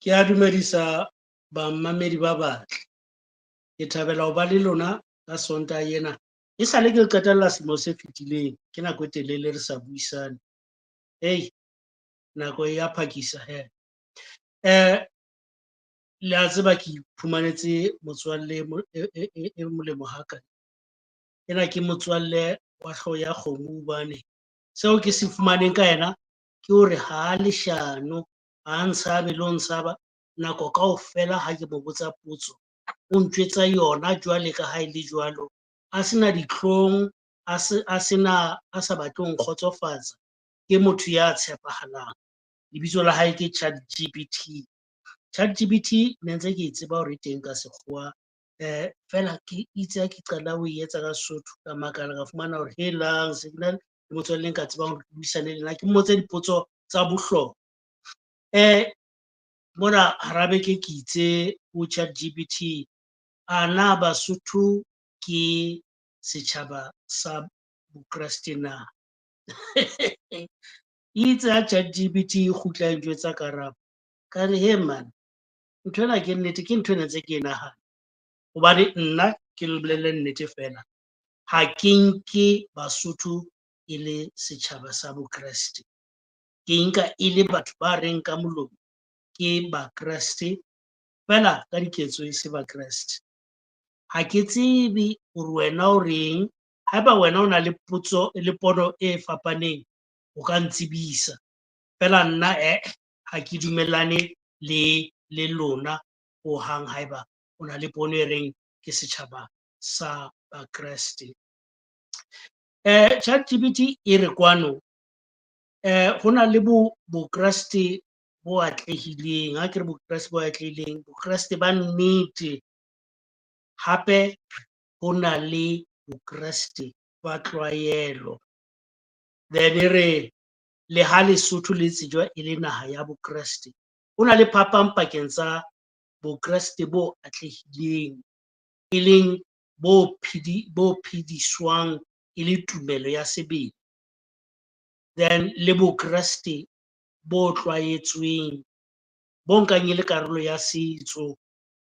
Ke a dumedisa bammamedi ba batle. Ke thabela ho ba le lona ka Sontaha ena. E sale ke qetella selemo se fetileng, ke nako e telele re sa buisane. Nako ya phakisa he. Le a tseba ke iphumanetse motswalle e molemo haka. Ena ke motswalle wa hlooho ya kgomo hobane seo ke se fumaneng ka yena ke hore ha leshano, ha ntshabe le ho ntshaba nako kaofela ha ke mo botsa potso. O ntjwetsa yona jwale ka ha e le jwalo. A sena ditlhong, a sa batle ho nkgotsofatsa. Ke motho ya tshepahalang. Lebitso la hae ke ChatGPT. ChatGPT ne ntse ke tseba hore teng ka sekgowa, fela ke itse ha ke qala ho etsa ka Sesotho ka makala ka fumana hore helang signal le motswalleng ka tsebang hore ke buisane le nna ke mmotse dipotso tsa bohlokwa. Mona hara beke ke itse ho ChatGPT, ana Basotho ke setjhaba sa Bokreste na? Itse ha ChatGPT e kgutla e njwetsa karabo, ka re he man, nthwena ke nnete, ke ntho ene ntse ke e nahana. Hobane nna ke le bolelle nnete fela, ha ke nke Basotho e le setjhaba sa Bokreste. Ke nka e le batho ba reng ka molomo ke Bakreste, fela ka diketso e se Bakreste. Ha ke tsebe hore wena o reng, haeba wena o na le potso le pono e fapaneng, o ka ntsibisa. Fela nna ha ke dumellane le lona hohang haeba o na le pono e reng ke setjhaba sa Bakreste. ChatGPT e re kwano, ho na le Bokreste bo atlehileng. Ha ke re Bokreste bo atlehileng, Bokreste ba nnete. Hape ho na le Bokreste ba tlwaelo. Then e re le ha Lesotho le tsejwa e le naha ya Bokreste, ho na le phapang pakeng tsa Bokreste bo atlehileng, e leng bo phediswang e le tumelo ya sebele. Then le Bokreste bo tlwaetsweng, bo nkang e le karolo ya setso,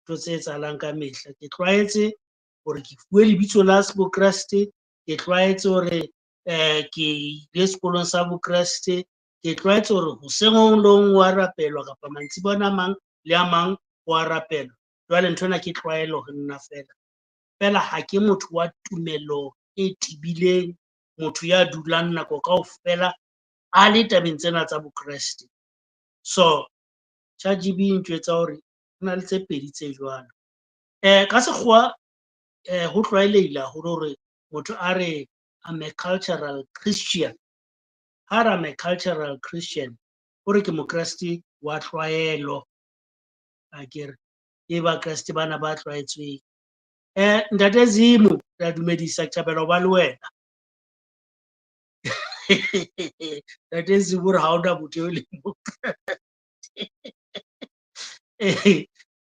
ntho tse etsahalang ka mehla. Ke tlwaetse hore ke fuwe lebitso la Bokreste, ke tlwaetse hore ke ile sekolong sa Bokreste, ke tlwaetse hore hoseng ho le hong wa rapelwa kapa mantsibuyana a mang le a mang wa rapelwa. Jwale nthwena ke tlwaelo ho nna fela. Fela ha ke motho wa tumelo e tibileng, motho ya dulang nako kaofela a le tabeng tsena tsa Bokreste. So ChatGPT e ntjwetsa hore ho na le tse pedi tse jwalo. Ka sekgowa ho tlwaelehile haholo hore motho a re I'm a cultural Christian. Ha re I'm a cultural Christian, o re ke Mokreste wa tlwaelo. Akere ke Bakreste bana ba tlwaetsweng. Ntate Zimo, re a dumedisa, ke thabela ho ba le wena. Ntate Zimo, re ha ona motho eo le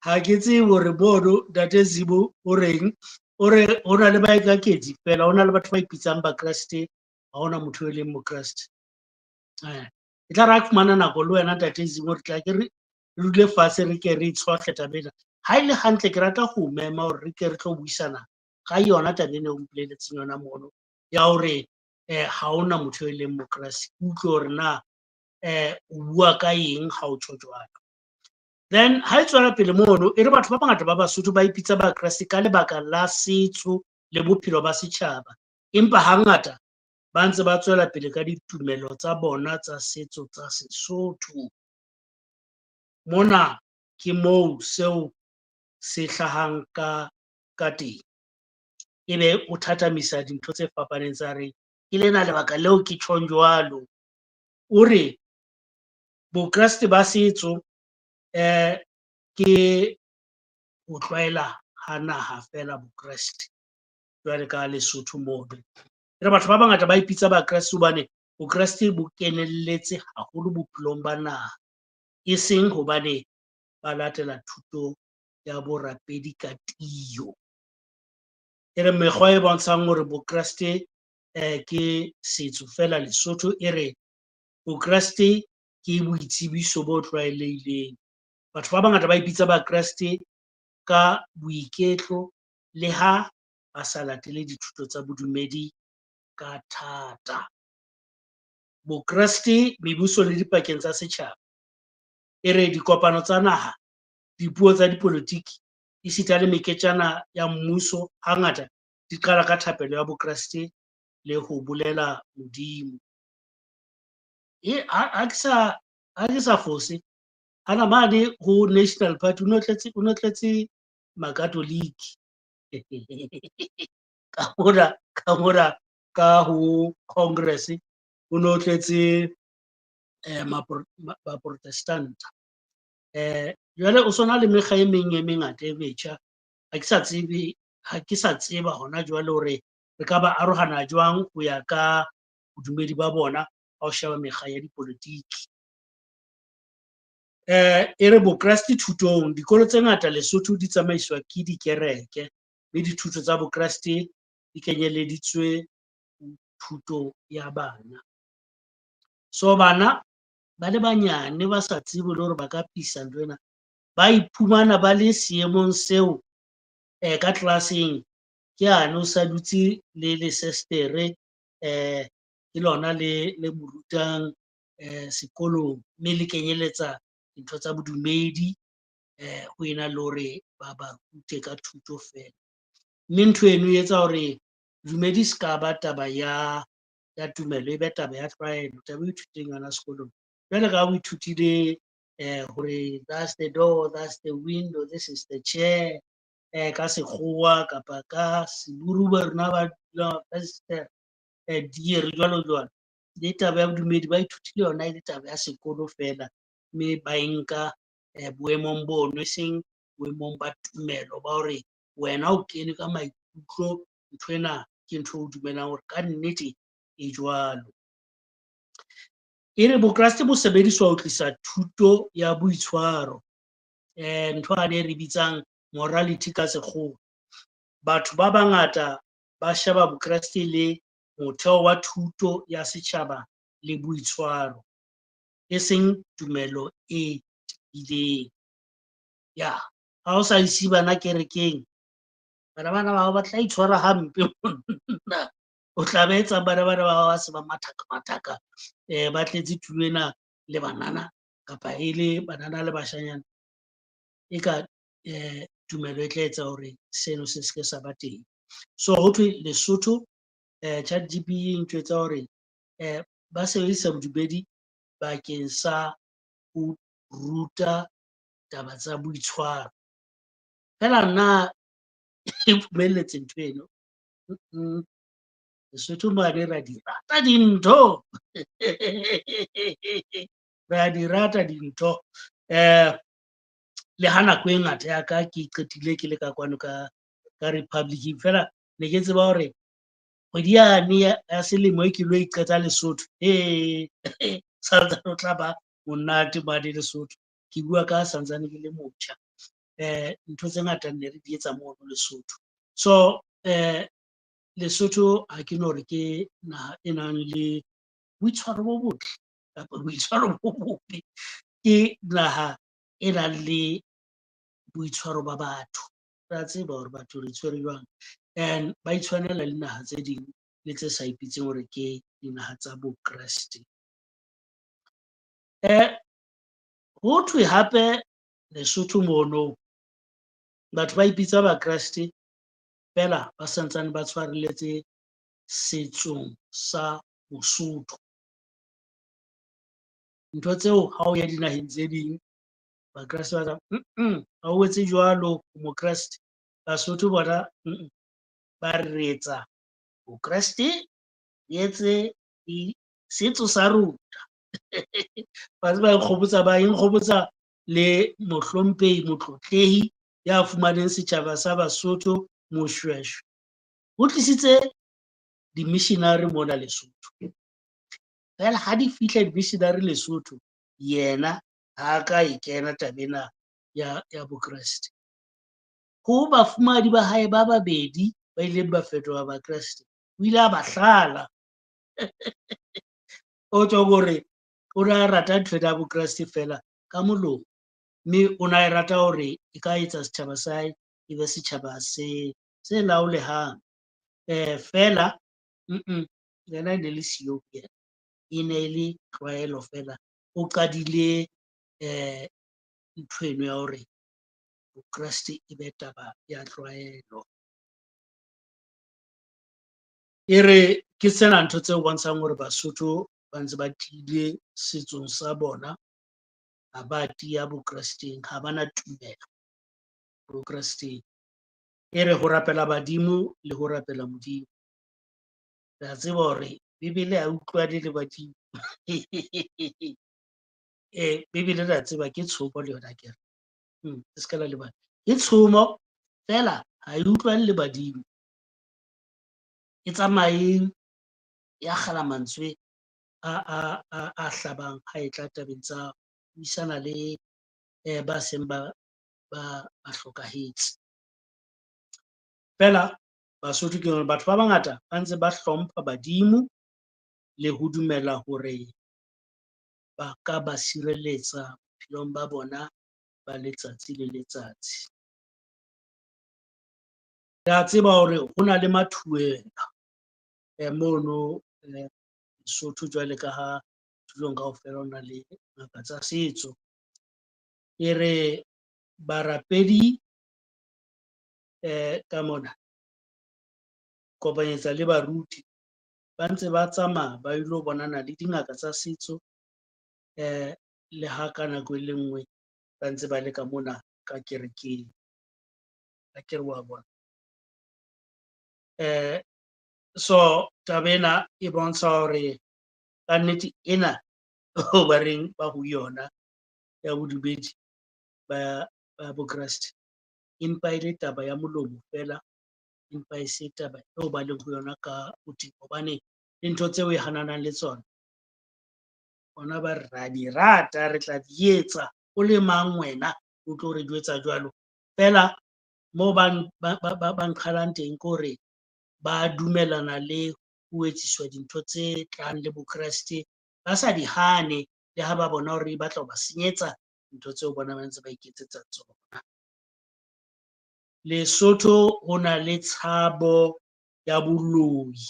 ha ke tsebe hore mono Ntate Zimo o reng, o re ho na le baekakedi fela, ho na le batho ba ipitsang Bakreste, ha hona motho e leng Mokreste. E tla re ha ke fumana nako le wena Ntate Zimo, re tla ke re dule fatshe re ke re tshohle tabena. Ha e le hantle ke rata ho mema hore re ke re tlo buisana ka yona taba ena o mpolelletseng yona mono, ya hore ha hona motho e leng Mokreste. Ke utlwe hore na o bua ka eng ha o tjho jwalo. Then ha e tswela pele mono, e re batho ba bangata ba Basotho ba ipitsa Bakreste ka lebaka la setso le bophelo ba setjhaba, empa hangata ba ntse ba tswela pele ka ditumelo tsa bona tsa setso tsa Sesotho. Mona ke moo seo se hlahang ka teng. Ebe o thathamisa dintho tse fapaneng tsa reng ke lena lebaka leo ke tjhong jwalo. O re Bokreste ba setso ke ho tlwaela ha naha fela Bokreste, jwale ka Lesotho mono. E re batho ba bangata ba ipitsa Bakreste hobane Bokreste bo kenelletse haholo bophelong ba naha, e seng hobane ba latela thuto ya borapedi ka tiyo. E re mekgwa e bontshang hore Bokreste ke setso fela Lesotho, e re Bokreste ke boitsebiso bo tlwaelehileng. batho ba bangata ba ipitsa Bakreste ka boiketlo le ha ba sa latele dithuto tsa bodumedi ka thata. Bokreste, mebuso le dipakeng tsa setjhaba, e re dikopano tsa naha, dipuo tsa dipolotiki esita le meketjana ya mmuso hangata di qala ka thapelo ya Bokreste le ho bolela Modimo. Ha ke sa fose, hana mane ho National Party ho no tletse makatoliki ka mona ka ho Congress ho no tletse Maprotestanta. Jwale o sona le mekga e meng e mengata e metjha. Ha ke sa tseba hona jwale hore re ka ba arohana jwang ho ya ka bodumedi ba bona ha o sheba mekga ya dipolotiki. E re Bokreste thutong, dikolo tse ngata Lesotho di tsamaiswa ke dikereke, mme dithuto tsa Bokreste di kenyeleditswe thuto ya bana. So bana ba le banyane ba sa tsebe le hore ba ka pisa nthwena, ba iphumana ba le seemong seo ka tlelaseng ke yane o sa dutse le lesestere ke lona le mo rutang sekolong, mme le kenyeletsa dintho tsa bodumedi ho ena le hore ba rute ka thuto fela. Mme ntho eno e etsa hore bodumedi se ka ba taba ya tumelo, e be taba ya tlwaelo, taba e ithuteng yona sekolong. Jwale ka o ithutile hore that's the door, that's the window, this is the chair, ka sekgowa kapa ka seburu ba rona ba diere jwalo jwalo. Le taba ya bodumedi ba ithutile yona e le taba ya sekolo fela, mme ba e nka boemong bono, e seng boemong ba tumelo ba hore wena o kene ka maikutlo nthwena ke ntho o dumelang hore ka nnete e jwalo. E re Bokreste bo sebediswa ho tlisa thuto ya boitshwaro, ntho yane e re bitsang morality ka sekgowa. Batho ba bangata ba sheba Bokreste le motheo wa thuto ya setjhaba le boitshwaro, e seng tumelo e tiileng. Ha o sa ise bana kerekeng, bana ba hao ba tla itshwara hampe monna. O tla ba etsang bana ba hao ba se ba mathaka ba tletse tulo ena le banana, kapa e le banana le bashanyana, eka tumelo e tla etsa hore seno se ske sa ba teng. So ho thwe Lesotho, ChatGPT e ntjwetsa hore ba sebedisa bodumedi bakeng sa ho ruta taba tsa boitshwaro. Feela nna e mphumeletse ntho eno. Lesotho mane ra di rata dintho ra di rata dintho. Le ha nako e ngata ya ka ke qetile ke le ka kwano ka Republic, feela ne ke tseba hore kgwedi yane ya selemo e ke lo iqeta Lesotho, santsane o tla ba monate mane Lesotho. Ke bua ka santsane ke le motjha. Ntho tse ngata ne re di etsa mono Lesotho. So Lesotho ha ke no re ke naha e nang le boitshwaro bo botle kapa boitshwaro bo bobe, ke naha e nang le boitshwaro ba batho. Ra tseba hore batho re itshwere jwang, and ba itshwanela le naha tse ding le tse sa ipitseng hore ke dinaha tsa Bokreste. Ho thwe hape Lesotho mono batho ba ipitsa Bakreste feela ba santsane ba tshwarelletse setsong sa Bosotho. Ntho tseo ha o ya dinaheng tse ding Bakreste ba ha o etse jwalo Mokreste. Basotho bona ba re etsa Bokreste, re etse setso sa rona. Ba nkgopotsa le mohlomphehi, motlotlehi ya fumaneng setjhaba sa Basotho, Moshoeshoe. O tlisitse di-missionary mona Lesotho. Feela ha di fihla di-missionary Lesotho, yena ha ka e kena taba ena ya Bokreste. Ho bafumahadi ba hae ba babedi ba ileng ba fetoha Bakreste, o ile a ba hlala. O tjho hore o ne a rata ntho ya Bokreste feela ka molomo. mme o na e rata hore e ka etsa setjhaba sa hae e be setjhaba se laolehang. Feela yena e ne le siyo ho yena, e ne le tlwaelo feela. O qadile ntho eno ya hore bokreste e be taba ya tlwaelo. E re ke tsena ntho tse bontshang hore Basotho ba ntse ba tiile setsong sa bona, ha ba tiya bokresteng, ha ba na tumelo bokresteng. E re ho rapela badimo le ho rapela Modimo. Re a tseba hore Bebele ha utlwane le badimo. Bebele re a tseba ke tshomo le yona akere, le ska la lebala. Ke tshomo feela ha e utlwane le badimo. E tsamayeng ya kgala mantswe a hlabang ha e tla tabeng tsa buisana le ba seng ba hlokahetse. Feela Basotho ke hore batho ba bangata ba ntse ba hlompha badimo le ho dumela hore ba ka ba sireletsa bophelong ba bona ba letsatsi le letsatsi. Re a tseba hore ho na le mathuwela mono Lesotho jwale ka ha tulong kaofela ho na le ngaka tsa setso. E re barapedi ka mona kopanyetsa le baruti ba ntse ba tsamaya ba ilo bonana le dingaka tsa setso, le ha ka nako e le nngwe ba ntse ba le ka mona ka kerekeng, akere wa bona. So taba ena e bontsha hore kannete ena ho ba reng ba ho yona ya bodumedi ba bokreste, empa e le taba ya molomo feela, empa e se taba eo ba leng ho yona ka botebo. Hobane le ntho tseo e hananang le tsona, bona ba re ra di rata, re tla di etsa, o le mang wena o tlo re di etsa jwalo. Feela moo ba nqhalang teng ke hore ba dumellana le ho etsiswa dintho tse tlang le bokreste, ba sa di hane le ha ba bona hore e batla ho ba senyetsa ntho tseo bona ba ntse ba iketsetsa tsona. Lesotho ho na le tshabo ya boloi,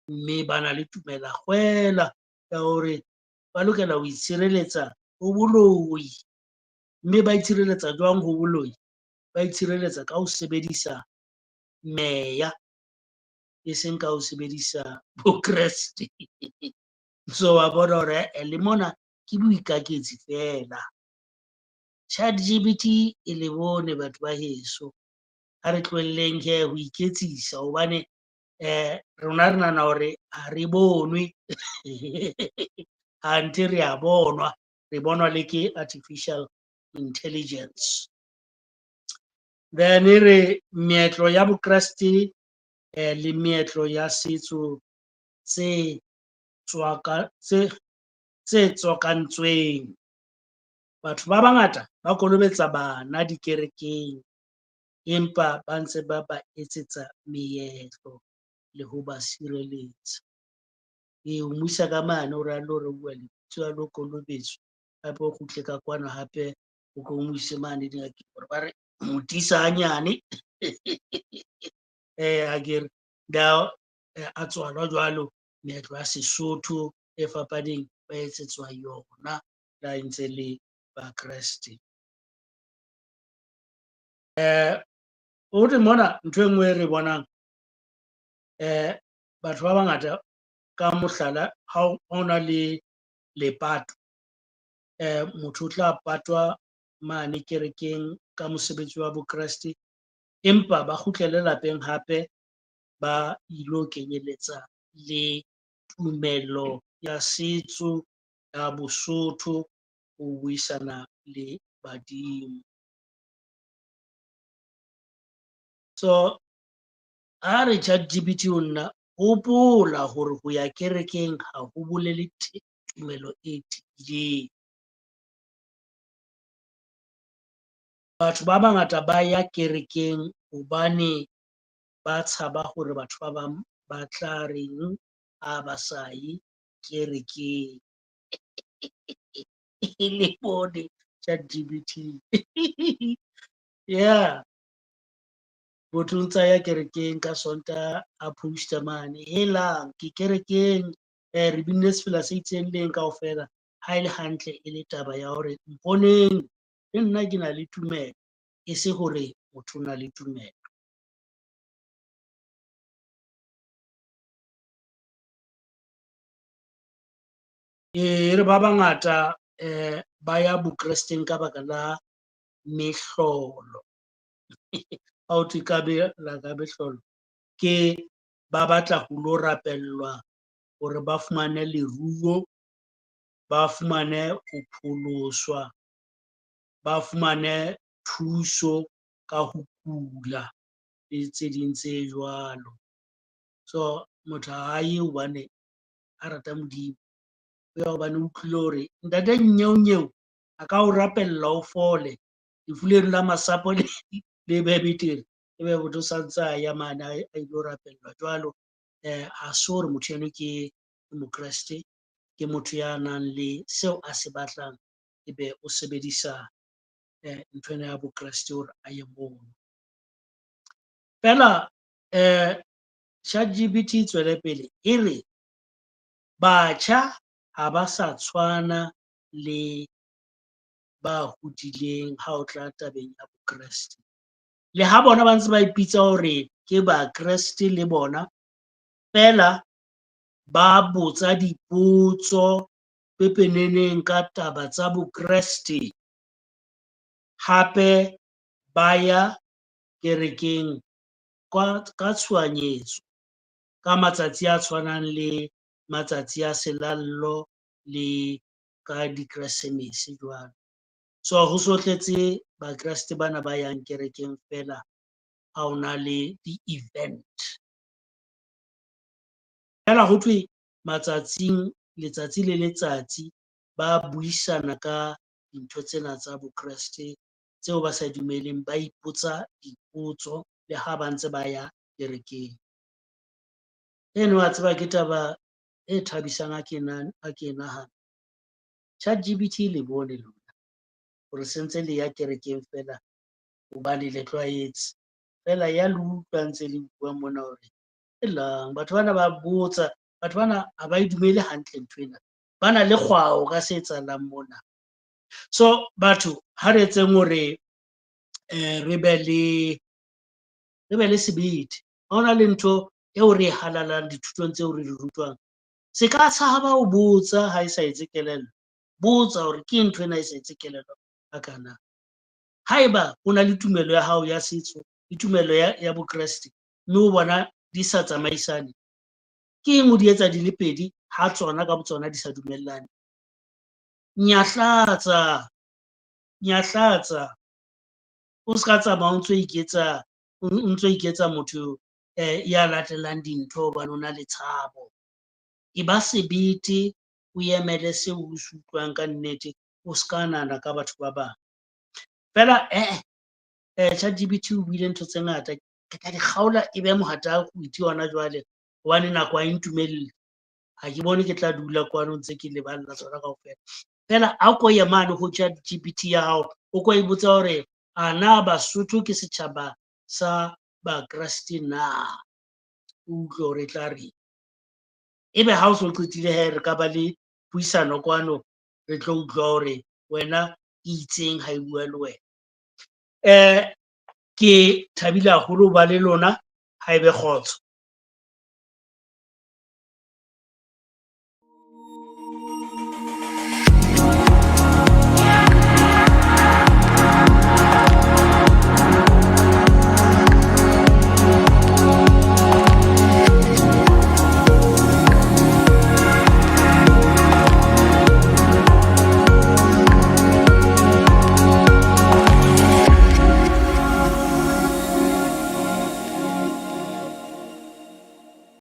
mme ba na le tumela-kgwela ya hore ba lokela ho itshireletsa ho boloi. Mme ba itshireletsa jwang ho boloi? Ba itshireletsa ka ho sebedisa meya, e seng ka ho sebedisa bokreste. So wa bona hore le mona ke boikaketsi feela. ChatGPT e le bone batho ba heso, ha re tlohelleng hee ho iketsisa hobane rona re nahana hore ha re bonwe hanthe re a bonwa, re bonwa le ke artificial intelligence. Then e re meetlo ya bokreste le meetlo ya setso tse tswakantsweng. Batho ba bangata ba kolobetsa bana dikerekeng, empa ba ntse ba ba etsetsa meetlo le ho ba sireletsa. Ho mo isa ka mane o ralo re bua lebitso a lo kolobetswa, hape o kgutle ka kwano hape o ko mo ise mane dingakeng hore ba re mo tiisa hanyane. Akere a tswalwa jwalo meetlo ya Sesotho e fapaneng ba etsetswa yona le ha e ntse le ba kreste. Ho re mona ntho e nngwe e re bonang, batho ba bangata ka mohlala ha o na le lepato, motho o tla patwa mane kerekeng ka mosebetsi wa bokreste, empa ba kgutlele lapeng hape ba ilo kenyeletsa le tumelo ya setso ya Bosotho ho buisana le badimo. So ha re ChatGPT ho nna, hopola hore ho ya kerekeng ha ho bolele tumelo e tiileng. Batho ba bangata ba ya kerekeng hobane ba tshaba hore batho ba bang ba tla reng ha ba sa ye kerekeng. e le bone ChatGPT. Yeah, motho o ntsa ya kerekeng ka Sontaha a post-a mane, helang ke kerekeng re binne sefela se itseng leng kaofela, ha e le hantle e le taba ya hore mponeng le nna ke na le tumelo, e se hore motho o na le tumelo. Re ba bangata ba ya bokresteng ka baka la mehlolo. Ha o thwe ka mehlolo, ke ba batla ho lo rapellwa hore ba fumane leruo, ba fumane ho pholoswa, ba fumane thuso ka ho kula le tse ding tse jwalo. So motho ha ye hobane a rata Modimo, o ya hobane o utlwile hore ntate nnyeonyeo a ka o rapella o fole, lefu leno la masapo le be betere, ebe motho o santse a ya mane a ilo rapellwa jwalo. Ha se hore motho eno ke mokreste, ke motho ya nang le seo a se batlang, ebe o sebedisa nthwena ya bokreste hore a ye mono. Feela ChatGPT e tswele pele e re batjha ha ba sa tshwana le ba hodileng ha o tla tabeng ya bokreste. Le ha bona ba ntse ba ipitsa hore ke bakreste le bona, feela ba botsa dipotso pepeneneng ka taba tsa bokreste, hape ba ya kerekeng ka tshohanyetso ka matsatsi a tshwanang le matsatsi a selallo le ka dikeresemese jwalo. So ho so tletse bakreste bana ba yang kerekeng fela ha o na le di-event. Feela ho thwe letsatsi le letsatsi ba buisana ka dintho tsena tsa bokreste tseo ba sa dumeleng, ba ipotsa dipotso le ha ba ntse ba ya kerekeng. Eno wa tseba ke taba e thabisang ha ke e nahana. ChatGPT le bone lona hore sentse le ya kerekeng fela hobane le tlwaetse, feela ya le utlwa ntse le bua mona hore helang batho bana ba botsa, batho bana ha ba e dumele hantle nthwena, ba na le kgwao ka se etsahalang mona. So batho ha re etseng hore re be le sebete, ha hona le ntho eo re e halalang dithutong tseo re di rutwang, se ka tshaba ho botsa ha e sa etse kelello. Botsa hore ke ntho ena e sa etse kelello hakana. Haeba o na le tumelo ya hao ya setso le tumelo ya bokreste, mme o bona di sa tsamaisane, ke eng o di etsa di le pedi ha tsona ka botsona di sa dumellane? Nyahlatsa, o ska tsamaya o ntso iketsa motho ya latellang dintho hobane o na le tshabo. E ba sebete, o emele seo o se utlwang ka nnete, o ska nahana ka batho ba bang. Feela ChatGPT o buile ntho tse ngata, ke tla di kgaola e be mohata kgwiti hona jwale hobane nako ha e ntumelle. Ha ke bone ke tla dula kwano ntse ke leballa tsona kaofela. Feela a ko ye mane ho ChatGPT ya hao, o ko e botsa hore a na Basotho ke setjhaba sa bakreste na, o utlwe hore e tla reng. Ebe ha o so qetile hee, re ka ba le puisano kwano, re tlo utlwa hore wena e itseng ha e bua le wena. Ke thabile haholo ho ba le lona, haebe kgotso.